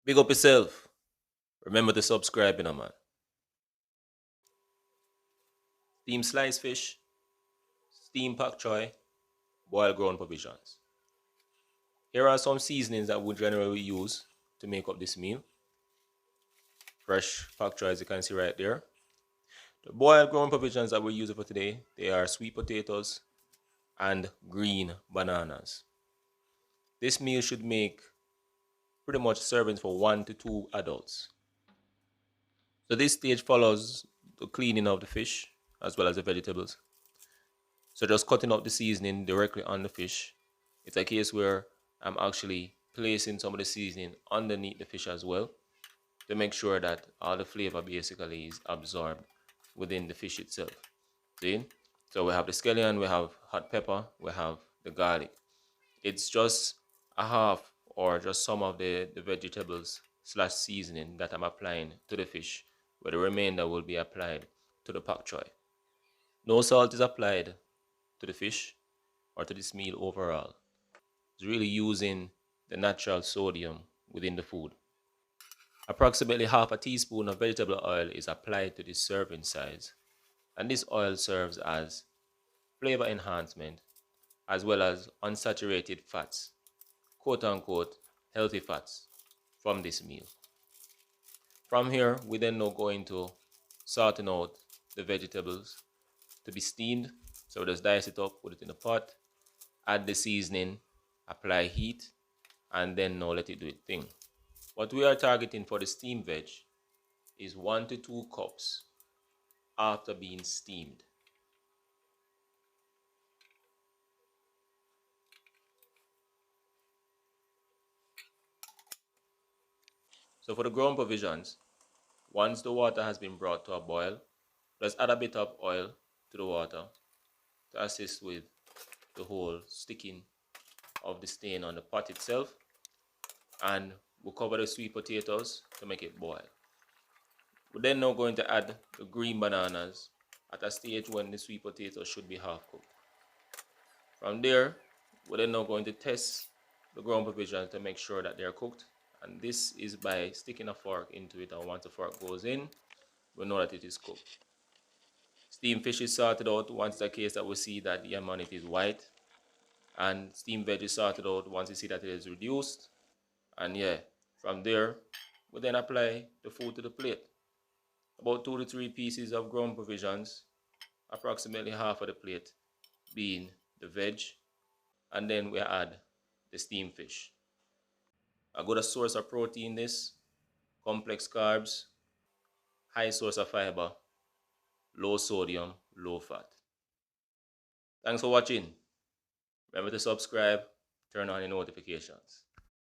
Big up yourself. Remember to subscribe, man. Steam sliced fish, steam pak choy, boiled ground provisions. Here are some seasonings that we generally use to make up this meal. Fresh pak choy, as you can see right there. The boiled ground provisions that we're using for today, they are sweet potatoes and green bananas. This meal should make pretty much servings for 1 to 2 adults. So this stage follows the cleaning of the fish as well as the vegetables. So just cutting up the seasoning directly on the fish. It's a case where I'm actually placing some of the seasoning underneath the fish as well to make sure that all the flavor basically is absorbed within the fish itself. See? So we have the scallion, we have hot pepper, we have the garlic. It's just a half or just some of the vegetables slash seasoning that I'm applying to the fish, where the remainder will be applied to the pak choy. No salt is applied to the fish or to this meal overall. It's really using the natural sodium within the food. Approximately half a teaspoon of vegetable oil is applied to this serving size, and this oil serves as flavor enhancement as well as unsaturated fats, quote unquote healthy fats from this meal. From here, we then now go into sorting out the vegetables to be steamed. So just dice it up, put it in a pot, add the seasoning, apply heat, and then now let it do its thing. What we are targeting for the steamed veg is 1 to 2 cups after being steamed. So for the ground provisions, once the water has been brought to a boil, just add a bit of oil to the water to assist with the whole sticking of the stain on the pot itself, and we'll cover the sweet potatoes to make it boil. We're then now going to add the green bananas at a stage when the sweet potatoes should be half cooked. From there, we're then now going to test the ground provisions to make sure that they're cooked, and this is by sticking a fork into it, and once the fork goes in, we know that it is cooked. Steamed fish is sorted out once the case that we see that the it is white, and steamed veg is sorted out once you see that it is reduced. And yeah, from there, we then apply the food to the plate. About 2 to 3 pieces of ground provisions, approximately half of the plate being the veg, and then we add the steamed fish. A good source of protein this, complex carbs, high source of fiber, low sodium, low fat. Thanks for watching. Remember to subscribe, turn on your notifications.